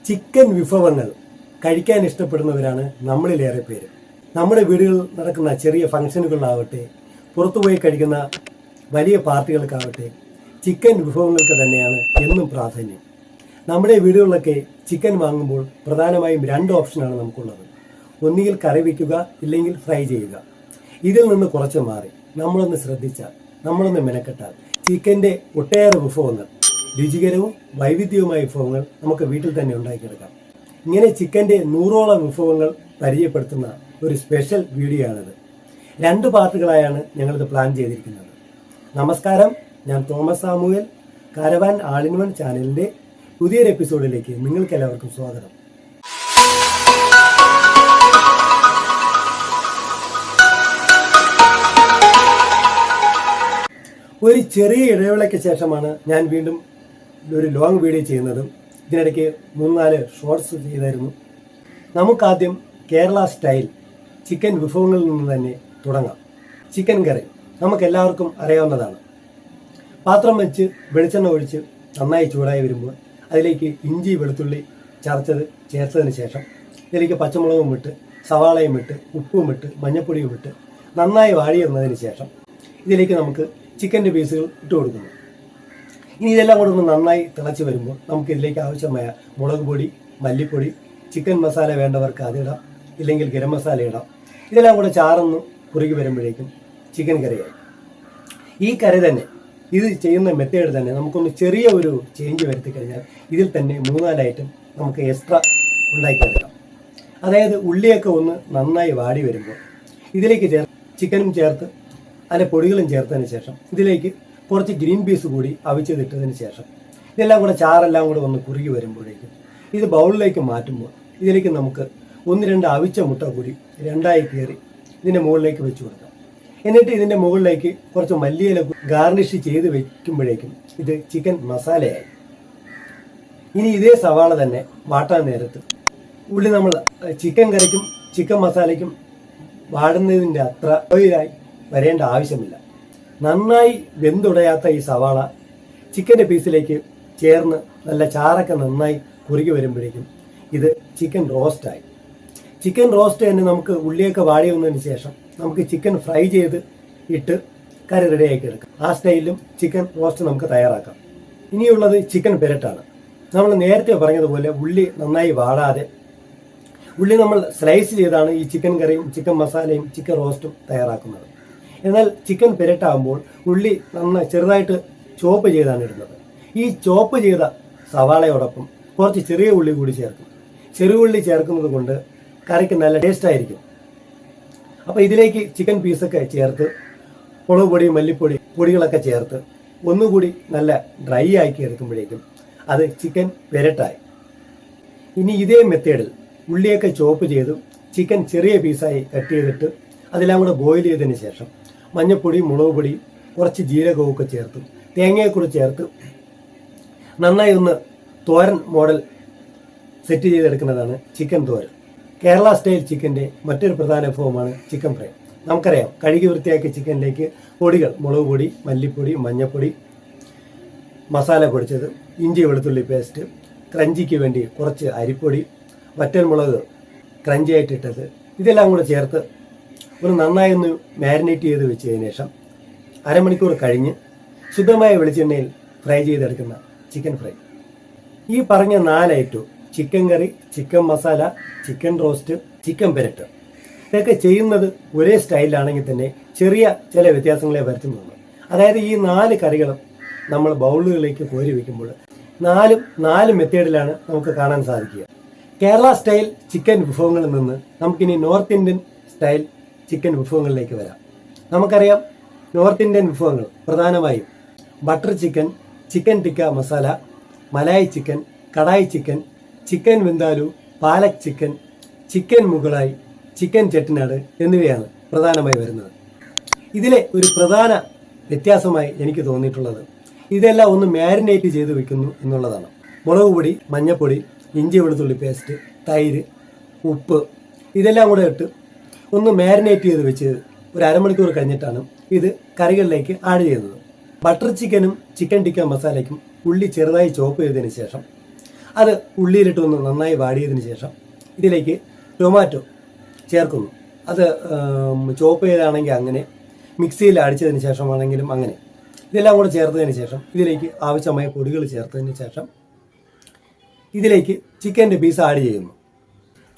Chicken വിഭവങ്ങൾ കഴിക്കാൻ ഇഷ്ടപ്പെടുന്നവരാണ് നമ്മളിലേറെ പേര്. നമ്മുടെ വീടുകളിൽ നടക്കുന്ന ചെറിയ ഫംഗ്ഷനുകളിലാവട്ടെ, പുറത്തുപോയി കഴിക്കുന്ന വലിയ പാർട്ടികൾക്കാവട്ടെ, ചിക്കൻ വിഭവങ്ങൾക്ക് തന്നെയാണ് എന്നും പ്രാധാന്യം. നമ്മുടെ വീടുകളിലൊക്കെ ചിക്കൻ വാങ്ങുമ്പോൾ പ്രധാനമായും 2 ഓപ്ഷനാണ് നമുക്കുള്ളത്. ഒന്നുകിൽ കറി വയ്ക്കുക, ഇല്ലെങ്കിൽ ഫ്രൈ ചെയ്യുക. ഇതിൽ നിന്ന് കുറച്ച് മാറി നമ്മളൊന്ന് ശ്രദ്ധിച്ചാൽ, നമ്മളൊന്ന് മെനക്കെട്ടാൽ ചിക്കൻ്റെ ഒട്ടേറെ വിഭവങ്ങൾ, രുചികരവും വൈവിധ്യവുമായ വിഭവങ്ങൾ നമുക്ക് വീട്ടിൽ തന്നെ ഉണ്ടാക്കിയെടുക്കാം. ഇങ്ങനെ ചിക്കൻ്റെ 100ഓളം വിഭവങ്ങൾ പരിചയപ്പെടുത്തുന്ന ഒരു സ്പെഷ്യൽ വീഡിയോ ആണിത്. 2 പാർട്ടുകളായാണ് ഞങ്ങളിത് പ്ലാൻ ചെയ്തിരിക്കുന്നത്. നമസ്കാരം, ഞാൻ Thomas Samuel. Caravan all in one ചാനലിൻ്റെ പുതിയൊരു എപ്പിസോഡിലേക്ക് നിങ്ങൾക്ക് എല്ലാവർക്കും സ്വാഗതം. ഒരു ചെറിയ ഇടവേളയ്ക്ക് ശേഷമാണ് ഞാൻ വീണ്ടും ഒരു ലോങ് വീഡിയോ ചെയ്യുന്നതും. ഇതിനിടയ്ക്ക് 3-4 ഷോർട്സ് ചെയ്തായിരുന്നു. നമുക്കാദ്യം കേരള സ്റ്റൈൽ ചിക്കൻ വിഭവങ്ങളിൽ നിന്ന് തന്നെ തുടങ്ങാം. ചിക്കൻ കറി നമുക്കെല്ലാവർക്കും അറിയാവുന്നതാണ്. പാത്രം വെച്ച് വെളിച്ചെണ്ണ ഒഴിച്ച് നന്നായി ചൂടായി വരുമ്പോൾ അതിലേക്ക് ഇഞ്ചി വെളുത്തുള്ളി ചതച്ചത് ചേർത്തതിന് ശേഷം ഇതിലേക്ക് പച്ചമുളകും ഇട്ട്, സവാളയും ഇട്ട്, ഉപ്പും ഇട്ട്, മഞ്ഞൾപ്പൊടിയും ഇട്ട് നന്നായി വാടി വന്നതിന് ശേഷം ഇതിലേക്ക് നമുക്ക് ചിക്കൻ്റെ പീസുകൾ ഇട്ട് കൊടുക്കുന്നു. ഇനി ഇതെല്ലാം കൂടെ ഒന്ന് നന്നായി തിളച്ച് വരുമ്പോൾ നമുക്ക് ഇതിലേക്ക് ആവശ്യമായ മുളക് പൊടി, മല്ലിപ്പൊടി, ചിക്കൻ മസാല വേണ്ടവർക്ക് അതിടാം, ഇല്ലെങ്കിൽ ഗരം മസാല ഇടാം. ഇതെല്ലാം കൂടെ ചാറൊന്ന് കുറുകി വരുമ്പോഴേക്കും ചിക്കൻ കറിയായി. ഈ കറി തന്നെ, ഇത് ചെയ്യുന്ന മെത്തേഡ് തന്നെ നമുക്കൊന്ന് ചെറിയ ഒരു ചേഞ്ച് വരുത്തി കഴിഞ്ഞാൽ ഇതിൽ തന്നെ 3-4 ഐറ്റം നമുക്ക് എക്സ്ട്രാ ഉണ്ടാക്കിയെടുക്കാം. അതായത് ഉള്ളിയൊക്കെ ഒന്ന് നന്നായി വാടി വരുമ്പോൾ ഇതിലേക്ക് ചിക്കനും ചേർത്ത് അതിൻ്റെ പൊടികളും ചേർത്തതിന് ശേഷം ഇതിലേക്ക് കുറച്ച് ഗ്രീൻ പീസ് കൂടി അവിച്ചതിട്ടതിന് ശേഷം ഇതെല്ലാം കൂടെ ചാറെല്ലാം കൂടെ ഒന്ന് കുറുകി വരുമ്പോഴേക്കും ഇത് ബൗളിലേക്ക് മാറ്റുമ്പോൾ ഇതിലേക്ക് നമുക്ക് 1-2 അവിച്ച മുട്ട കൂടി 2ആയി കീറി ഇതിൻ്റെ മുകളിലേക്ക് വെച്ച് കൊടുക്കാം. എന്നിട്ട് ഇതിൻ്റെ മുകളിലേക്ക് കുറച്ച് മല്ലിയില ഗാർണിഷ് ചെയ്ത് വയ്ക്കുമ്പോഴേക്കും ഇത് ചിക്കൻ മസാലയായി. ഇനി ഇതേ സവാള തന്നെ വാട്ടാൻ നേരത്ത് ഉള്ളി നമ്മൾ ചിക്കൻ കറിക്കും ചിക്കൻ മസാലയ്ക്കും വാടുന്നതിൻ്റെ അത്ര ഓയിലായി വരേണ്ട ആവശ്യമില്ല. നന്നായി വെന്തുടയാത്ത ഈ സവാള ചിക്കൻ്റെ പീസിലേക്ക് ചേർന്ന് നല്ല ചാറൊക്കെ നന്നായി കുറുകി വരുമ്പോഴേക്കും ഇത് ചിക്കൻ റോസ്റ്റായി. ചിക്കൻ റോസ്റ്റ് തന്നെ നമുക്ക് ഉള്ളിയൊക്കെ വാടി വന്നതിന് ശേഷം നമുക്ക് ചിക്കൻ ഫ്രൈ ചെയ്ത് ഇട്ട് കറി റെഡിയാക്കി എടുക്കാം. ആ സ്റ്റൈലിലും ചിക്കൻ റോസ്റ്റ് നമുക്ക് തയ്യാറാക്കാം. ഇനിയുള്ളത് ചിക്കൻ പെരട്ടാണ്. നമ്മൾ നേരത്തെ പറഞ്ഞതുപോലെ ഉള്ളി നന്നായി വാടാതെ ഉള്ളി നമ്മൾ സ്ലൈസ് ചെയ്താണ് ഈ ചിക്കൻ കറിയും ചിക്കൻ മസാലയും ചിക്കൻ റോസ്റ്റും തയ്യാറാക്കുന്നത്. എന്നാൽ ചിക്കൻ പെരട്ടാകുമ്പോൾ ഉള്ളി നന്നായി ചെറുതായിട്ട് ചോപ്പ് ചെയ്താണ് ഇടുന്നത്. ഈ ചോപ്പ് ചെയ്ത സവാളയോടൊപ്പം കുറച്ച് ചെറിയ ഉള്ളി കൂടി ചേർക്കും. ചെറിയ ഉള്ളി ചേർക്കുന്നത് കൊണ്ട് കറിക്ക് നല്ല ടേസ്റ്റായിരിക്കും. അപ്പോൾ ഇതിലേക്ക് ചിക്കൻ പീസൊക്കെ ചേർത്ത് മുളക് പൊടി, മല്ലിപ്പൊടി പൊടികളൊക്കെ ചേർത്ത് ഒന്നുകൂടി നല്ല ഡ്രൈ ആക്കി എടുക്കുമ്പോഴേക്കും അത് ചിക്കൻ പെരട്ടായി. ഇനി ഇതേ മെത്തേഡിൽ ഉള്ളിയൊക്കെ ചോപ്പ് ചെയ്ത് ചിക്കൻ ചെറിയ പീസായി കട്ട് ചെയ്തിട്ട് അതെല്ലാം കൂടെ ബോയിൽ ചെയ്തതിന് ശേഷം മഞ്ഞൾപ്പൊടി, മുളക് പൊടി, കുറച്ച് ജീരകമൊക്കെ ചേർത്ത് തേങ്ങയെ കൂടെ ചേർത്ത് നന്നായി ഒന്ന് തോരൻ മോഡൽ സെറ്റ് ചെയ്തെടുക്കുന്നതാണ് ചിക്കൻ തോരൻ. കേരള സ്റ്റൈൽ ചിക്കൻ്റെ മറ്റൊരു പ്രധാന വിഭവമാണ് ചിക്കൻ ഫ്രൈ. നമുക്കറിയാം, കഴുകി വൃത്തിയാക്കിയ ചിക്കനിലേക്ക് പൊടികൾ മുളക് പൊടി, മല്ലിപ്പൊടി, മഞ്ഞൾപ്പൊടി, മസാല പൊടിച്ചത്, ഇഞ്ചി വെളുത്തുള്ളി പേസ്റ്റ്, ക്രഞ്ചിക്ക് വേണ്ടി കുറച്ച് അരിപ്പൊടി, വറ്റൽമുളക് ക്രഞ്ചിയായിട്ടിട്ടത്, ഇതെല്ലാം കൂടെ ചേർത്ത് ഒരു നന്നായി ഒന്ന് മാരിനേറ്റ് ചെയ്ത് വെച്ചതിന് ശേഷം അരമണിക്കൂർ കഴിഞ്ഞ് ശുദ്ധമായ വെളിച്ചെണ്ണയിൽ ഫ്രൈ ചെയ്തെടുക്കുന്ന ചിക്കൻ ഫ്രൈ. ഈ പറഞ്ഞ 4 ഐറ്റവും chicken curry, chicken masala, chicken roast, chicken പെരട്ട് ഇതൊക്കെ ചെയ്യുന്നത് ഒരേ സ്റ്റൈലിലാണെങ്കിൽ തന്നെ ചെറിയ ചില വ്യത്യാസങ്ങളെ വരുത്തുന്നുള്ളൂ. അതായത് ഈ 4 കറികളും നമ്മൾ ബൗളുകളിലേക്ക് കോരി വയ്ക്കുമ്പോൾ 4 മെത്തേഡിലാണ് നമുക്ക് കാണാൻ സാധിക്കുക. കേരള സ്റ്റൈൽ ചിക്കൻ വിഭവങ്ങളിൽ നിന്ന് നമുക്കിനി നോർത്ത് ഇന്ത്യൻ സ്റ്റൈൽ ചിക്കൻ വിഭവങ്ങളിലേക്ക് വരാം. നമുക്കറിയാം, നോർത്ത് ഇന്ത്യൻ വിഭവങ്ങൾ പ്രധാനമായും butter chicken, chicken tikka masala, malai chicken, kadai chicken, chicken vindaloo, palak chicken, chicken Mughlai, chicken Chettinad എന്നിവയാണ് പ്രധാനമായി വരുന്നത്. ഇതിലെ ഒരു പ്രധാന വ്യത്യാസമായി എനിക്ക് തോന്നിയിട്ടുള്ളത് ഇതെല്ലാം ഒന്ന് മാരിനേറ്റ് ചെയ്ത് വെക്കുന്നു എന്നുള്ളതാണ്. മുളക് പൊടി, മഞ്ഞൾപ്പൊടി, ഇഞ്ചി വെളുത്തുള്ളി പേസ്റ്റ്, തൈര്, ഉപ്പ് ഇതെല്ലാം കൂടെ ഇട്ട് ഒന്ന് മാരിനേറ്റ് ചെയ്ത് വെച്ച് ഒരു അരമണിക്കൂർ കഴിഞ്ഞിട്ടാണ് ഇത് കറികളിലേക്ക് ആഡ് ചെയ്യുന്നത്. ബട്ടർ ചിക്കനും ചിക്കൻ ടിക്ക മസാലയ്ക്കും ഉള്ളി ചെറുതായി ചോപ്പ് ചെയ്തതിന് ശേഷം അത് ഉള്ളിയിലിട്ടൊന്ന് നന്നായി വാടിയതിന് ശേഷം ഇതിലേക്ക് ടൊമാറ്റോ ചേർക്കുന്നു. അത് ചോപ്പ് ചെയ്താണെങ്കിൽ അങ്ങനെ, മിക്സിയിൽ അടിച്ചതിന് ശേഷമാണെങ്കിലും അങ്ങനെ. ഇതെല്ലാം കൂടെ ചേർത്തതിന് ശേഷം ഇതിലേക്ക് ആവശ്യമായ പൊടികൾ ചേർത്തതിന് ശേഷം ഇതിലേക്ക് ചിക്കൻ്റെ പീസ് ആഡ് ചെയ്യുന്നു.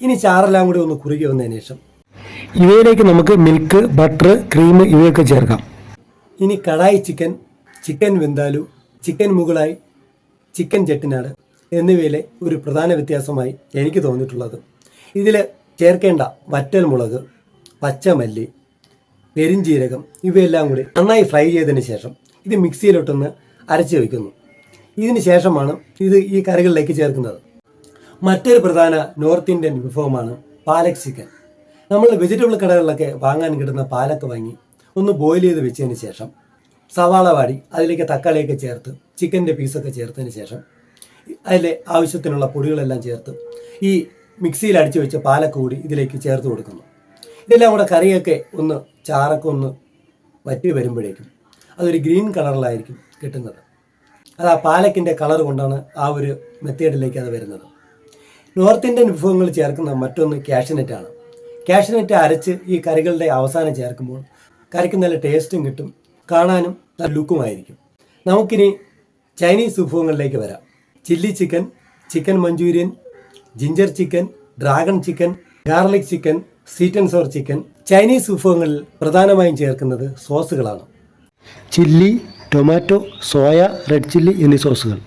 ഇനി ചാറെല്ലാം കൂടി ഒന്ന് കുറുകി വന്നതിന് ശേഷം ഇവയിലേക്ക് നമുക്ക് മിൽക്ക്, ബട്ടർ, ക്രീം ഇവയൊക്കെ ചേർക്കാം. ഇനി kadai chicken, chicken vindaloo, chicken Mughlai, chicken Chettinad എന്നിവയിലെ ഒരു പ്രധാന വ്യത്യാസമായി എനിക്ക് തോന്നിയിട്ടുള്ളത് ഇതിൽ ചേർക്കേണ്ട വറ്റൽ മുളക്, പച്ചമല്ലി, പെരിഞ്ജീരകം ഇവയെല്ലാം കൂടി നന്നായി ഫ്രൈ ചെയ്തതിന് ശേഷം ഇത് മിക്സിയിലോട്ടൊന്ന് അരച്ച് വയ്ക്കുന്നു. ഇതിന് ശേഷമാണ് ഇത് ഈ കറികളിലേക്ക് ചേർക്കുന്നത്. മറ്റൊരു പ്രധാന നോർത്ത് ഇന്ത്യൻ വിഭവമാണ് പാലക് ചിക്കൻ. നമ്മൾ വെജിറ്റബിൾ കടകളിലൊക്കെ വാങ്ങാൻ കിട്ടുന്ന പാലക്ക് വാങ്ങി ഒന്ന് ബോയിൽ ചെയ്ത് വെച്ചതിന് ശേഷം സവാള വാടി അതിലേക്ക് തക്കാളിയൊക്കെ ചേർത്ത് ചിക്കൻ്റെ പീസൊക്കെ ചേർത്തതിന് ശേഷം അതിലെ ആവശ്യത്തിനുള്ള പൊടികളെല്ലാം ചേർത്ത് ഈ മിക്സിയിൽ അടിച്ചു വെച്ച പാലക്ക് കൂടി ഇതിലേക്ക് ചേർത്ത് കൊടുക്കുന്നു. ഇതെല്ലാം കൂടെ കറിയൊക്കെ ഒന്ന് ചാറൊക്കെ ഒന്ന് വറ്റി വരുമ്പോഴേക്കും അതൊരു ഗ്രീൻ കളറിലായിരിക്കും കിട്ടുന്നത്. അത് ആ പാലക്കിൻ്റെ കളർ കൊണ്ടാണ് ആ ഒരു മെത്തേഡിലേക്ക് അത് വരുന്നത്. നോർത്ത് ഇന്ത്യൻ വിഭവങ്ങൾ ചേർക്കുന്ന മറ്റൊന്ന് കാഷ്യൂനട്ടാണ്. കാഷ്യൂനട്ട് അരച്ച് ഈ കറികളുടെ അവസാനം ചേർക്കുമ്പോൾ കറിക്ക് നല്ല ടേസ്റ്റും കിട്ടും, കാണാനും നല്ല ലുക്കുമായിരിക്കും. നമുക്കിനി ചൈനീസ് വിഭവങ്ങളിലേക്ക് വരാം. Chilli chicken, chicken Manchurian, ginger chicken, dragon chicken, garlic chicken, sweet and sour chicken. Chinese വിഭവങ്ങളിൽ പ്രധാനമായും ചേർക്കുന്നത് സോസുകളാണ്. Chilli, tomato, soya, red chilli എന്നീ സോസുകൾ.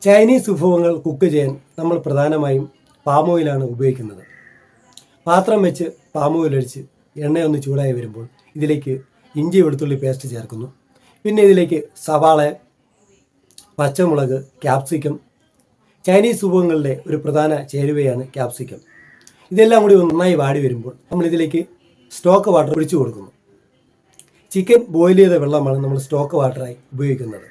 ചൈനീസ് വിഭവങ്ങൾ കുക്ക് ചെയ്യാൻ നമ്മൾ പ്രധാനമായും പാം ഓയിലാണ് ഉപയോഗിക്കുന്നത്. പാത്രം വെച്ച് പാം ഓയിൽ ഒഴിച്ച് എണ്ണയൊന്ന് ചൂടായി വരുമ്പോൾ ഇതിലേക്ക് ഇഞ്ചി വെളുത്തുള്ളി പേസ്റ്റ് ചേർക്കുന്നു. പിന്നെ ഇതിലേക്ക് സവാള, പച്ചമുളക്, ക്യാപ്സിക്കം. ചൈനീസ് വിഭവങ്ങളിലെ ഒരു പ്രധാന ചേരുവയാണ് ക്യാപ്സിക്കം. ഇതെല്ലാം കൂടി നന്നായി വാടി വരുമ്പോൾ നമ്മളിതിലേക്ക് സ്റ്റോക്ക് വാട്ടർ ഒഴിച്ചു കൊടുക്കുന്നു. ചിക്കൻ ബോയിൽ ചെയ്ത വെള്ളമാണ് നമ്മൾ സ്റ്റോക്ക് വാട്ടറായി ഉപയോഗിക്കുന്നത്.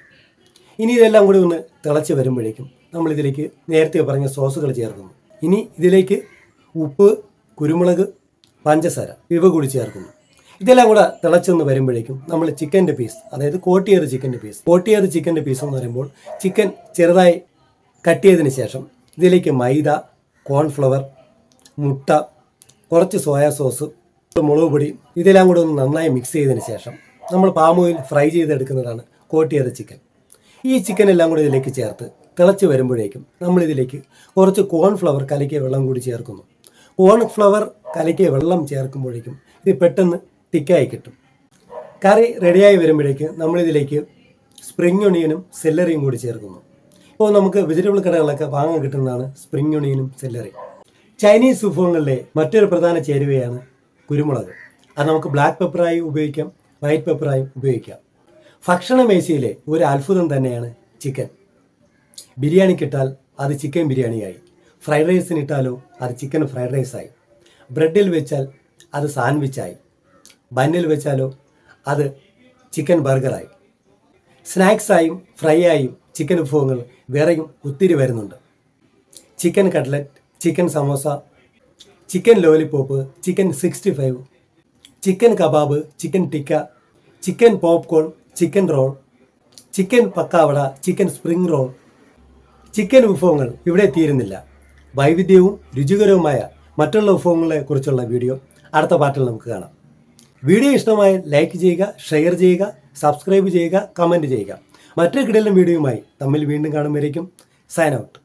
ഇനി ഇതെല്ലാം കൂടി ഒന്ന് തിളച്ച് വരുമ്പോഴേക്കും നമ്മളിതിലേക്ക് നേരത്തെ പറഞ്ഞ സോസുകൾ ചേർക്കുന്നു. ഇനി ഇതിലേക്ക് ഉപ്പ്, കുരുമുളക്, പഞ്ചസാര ഇവ കൂടി ചേർക്കുന്നു. ഇതെല്ലാം കൂടെ തിളച്ചൊന്ന് വരുമ്പോഴേക്കും നമ്മൾ ചിക്കൻ്റെ പീസ്, അതായത് കോട്ടിയേറ് ചിക്കൻ്റെ പീസ് എന്ന് പറയുമ്പോൾ ചിക്കൻ ചെറുതായി കട്ട് ചെയ്തതിന് ശേഷം ഇതിലേക്ക് മൈദ, കോൺഫ്ലവർ, മുട്ട, കുറച്ച് സോയാ സോസ്, മുളക് പൊടി ഇതെല്ലാം കൂടെ ഒന്ന് നന്നായി മിക്സ് ചെയ്തതിന് ശേഷം നമ്മൾ പാം ഓയിൽ ഫ്രൈ ചെയ്തെടുക്കുന്നതാണ് കോട്ടിയേറ് ചിക്കൻ. ഈ ചിക്കൻ എല്ലാം കൂടി ഇതിലേക്ക് ചേർത്ത് തിളച്ച് വരുമ്പോഴേക്കും നമ്മളിതിലേക്ക് കുറച്ച് കോൺഫ്ലവർ കലക്കിയ വെള്ളം കൂടി ചേർക്കുന്നു. കോൺഫ്ലവർ കലക്കിയ വെള്ളം ചേർക്കുമ്പോഴേക്കും ഇത് പെട്ടെന്ന് തിക്കായി കിട്ടും. കറി റെഡിയായി വരുമ്പോഴേക്ക് നമ്മളിതിലേക്ക് സ്പ്രിംഗ് ഒണിയനും സെല്ലറിയും കൂടി ചേർക്കുന്നു. ഇപ്പോൾ നമുക്ക് വെജിറ്റബിൾ കടകളിലൊക്കെ വാങ്ങാൻ കിട്ടുന്നതാണ് സ്പ്രിംഗ് ഒണിയനും സെല്ലറി. ചൈനീസ് വിഭവങ്ങളിലെ മറ്റൊരു പ്രധാന ചേരുവയാണ് കുരുമുളക്. അത് നമുക്ക് ബ്ലാക്ക് പെപ്പറായി ഉപയോഗിക്കാം, വൈറ്റ് പെപ്പറായും ഉപയോഗിക്കാം. ഭക്ഷണമേശയിലെ ഒരു അത്ഭുതം തന്നെയാണ് ചിക്കൻ. ബിരിയാണിക്കിട്ടാൽ അത് ചിക്കൻ ബിരിയാണിയായി, ഫ്രൈഡ് റൈസിനിട്ടാലോ അത് ചിക്കൻ ഫ്രൈഡ് റൈസായി, ബ്രെഡിൽ വെച്ചാൽ അത് സാൻഡ്വിച്ചായി, ബന്നിൽ വെച്ചാലോ അത് ചിക്കൻ ബർഗറായി. സ്നാക്സായും ഫ്രൈ ആയും ചിക്കൻ വിഭവങ്ങൾ വേറെയും ഒത്തിരി വരുന്നുണ്ട്. Chicken cutlet, chicken samosa, chicken lollipop, chicken 65, chicken kebab, chicken tikka, chicken popcorn, chicken roll, chicken pakkavada, chicken spring roll. Chicken വിഭവങ്ങൾ ഇവിടെ തീരുന്നില്ല. വൈവിധ്യവും രുചികരവുമായ മറ്റുള്ള വിഭവങ്ങളെ കുറിച്ചുള്ള വീഡിയോ അടുത്ത പാർട്ടിൽ നമുക്ക് കാണാം. വീഡിയോ ഇഷ്ടമായി ലൈക്ക് ചെയ്യുക, ഷെയർ ചെയ്യുക, സബ്സ്ക്രൈബ് ചെയ്യുക, കമൻറ്റ് ചെയ്യുക. മറ്റൊരു കിടിലൻ വീഡിയോയുമായി തമ്മിൽ വീണ്ടും കാണുമ്പോഴേക്കും സൈൻ ഔട്ട്.